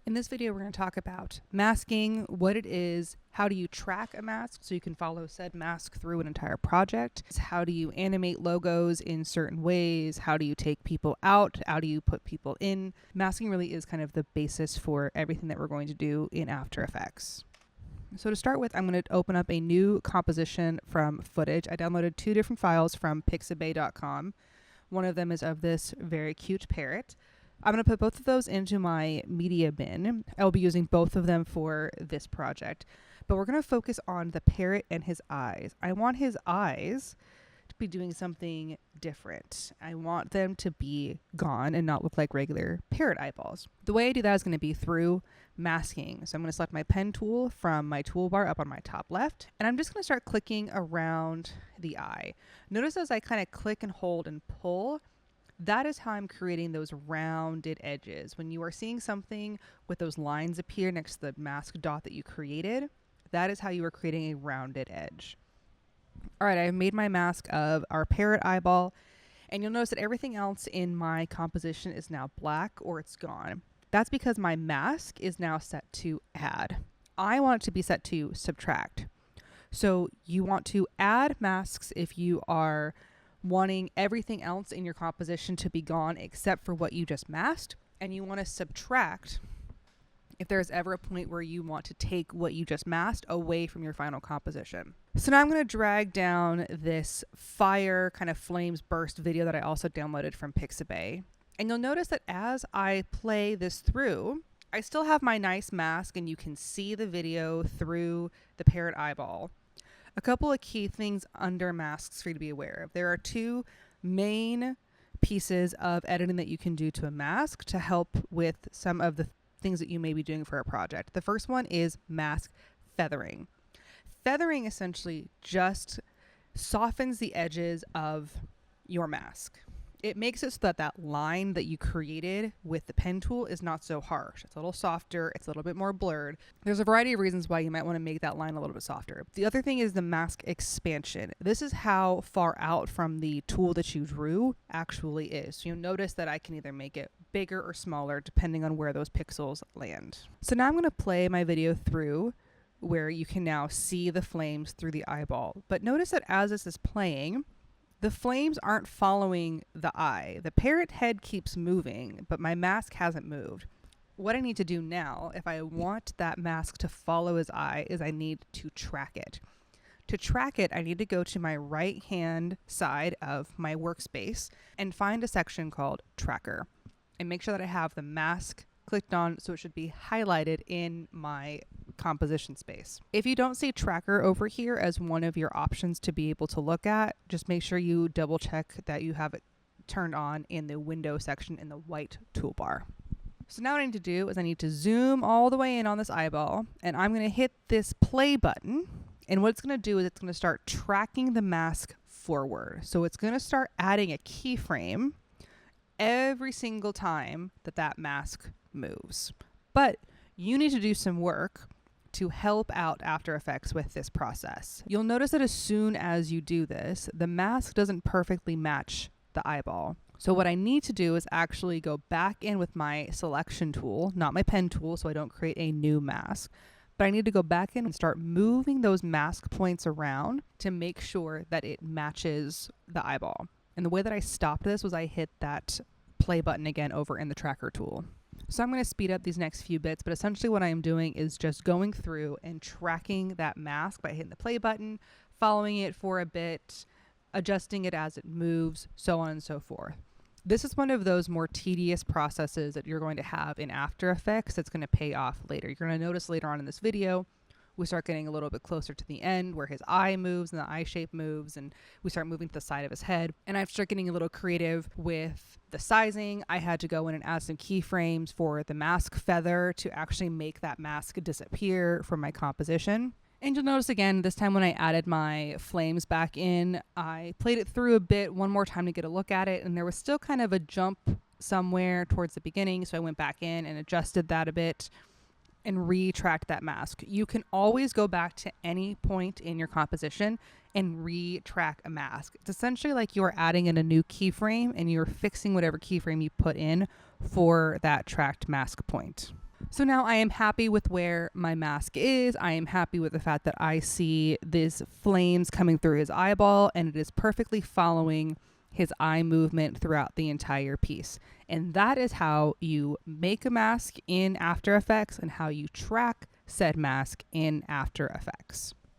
In this video, we're going to talk about masking, what it is, how do you track a mask so you can follow said mask through an entire project, how do you animate logos in certain ways, how do you take people out, how do you put people in. Masking really is kind of the basis for everything that we're going to do in After Effects. So to start with, I'm going to open up a new composition from footage. I downloaded two different files from pixabay.com. One of them is of this very cute parrot. I'm going to put both of those into my media bin. I'll be using both of them for this project, but we're going to focus on the parrot and his eyes. I want his eyes to be doing something different. I want them to be gone and not look like regular parrot eyeballs. The way I do that is going to be through masking. So I'm going to select my pen tool from my toolbar up on my top left, and I'm just going to start clicking around the eye. Notice as I kind of click and hold and pull, that is how I'm creating those rounded edges. When you are seeing something with those lines appear next to the mask dot that you created, that is how you are creating a rounded edge. All right, I've made my mask of our parrot eyeball, and you'll notice that everything else in my composition is now black or it's gone. That's because my mask is now set to add. I want it to be set to subtract. So you want to add masks if you are wanting everything else in your composition to be gone except for what you just masked, and you want to subtract if there's ever a point where you want to take what you just masked away from your final composition. So now I'm going to drag down this fire kind of flames burst video that I also downloaded from Pixabay, and you'll notice that as I play this through, I still have my nice mask and you can see the video through the parrot eyeball. A couple of key things under masks for you to be aware of. There are two main pieces of editing that you can do to a mask to help with some of the things that you may be doing for a project. The first one is mask feathering. Feathering essentially just softens the edges of your mask. It makes it so that that line that you created with the pen tool is not so harsh. It's a little softer. It's a little bit more blurred. There's a variety of reasons why you might want to make that line a little bit softer. The other thing is the mask expansion. This is how far out from the tool that you drew actually is. So you'll notice that I can either make it bigger or smaller depending on where those pixels land. So now I'm going to play my video through where you can now see the flames through the eyeball. But notice that as this is playing, the flames aren't following the eye. The parrot head keeps moving, but my mask hasn't moved. What I need to do now, if I want that mask to follow his eye, is I need to track it. To track it, I need to go to my right-hand side of my workspace and find a section called Tracker, and make sure that I have the mask clicked on so it should be highlighted in my composition space. If you don't see Tracker over here as one of your options to be able to look at, just make sure you double check that you have it turned on in the window section in the white toolbar. So now what I need to do is I need to zoom all the way in on this eyeball, and I'm going to hit this play button, and what it's going to do is it's going to start tracking the mask forward. So it's going to start adding a keyframe every single time that that mask moves. But you need to do some work to help out After Effects with this process. You'll notice that as soon as you do this, the mask doesn't perfectly match the eyeball. So what I need to do is actually go back in with my selection tool, not my pen tool, so I don't create a new mask. But I need to go back in and start moving those mask points around to make sure that it matches the eyeball. And the way that I stopped this was I hit that play button again over in the Tracker tool. So I'm going to speed up these next few bits, but essentially what I am doing is just going through and tracking that mask by hitting the play button, following it for a bit, adjusting it as it moves, so on and so forth. This is one of those more tedious processes that you're going to have in After Effects that's going to pay off later. You're going to notice later on in this video, we start getting a little bit closer to the end where his eye moves and the eye shape moves, and we start moving to the side of his head. And I start getting a little creative with the sizing. I had to go in and add some keyframes for the mask feather to actually make that mask disappear from my composition. And you'll notice again, this time when I added my flames back in, I played it through a bit one more time to get a look at it, and there was still kind of a jump somewhere towards the beginning, so I went back in and adjusted that a bit and retract that mask. You can always go back to any point in your composition and retrack a mask. It's essentially like you're adding in a new keyframe and you're fixing whatever keyframe you put in for that tracked mask point. So now I am happy with where my mask is. I am happy with the fact that I see these flames coming through his eyeball, and it is perfectly following his eye movement throughout the entire piece. And that is how you make a mask in After Effects and how you track said mask in After Effects.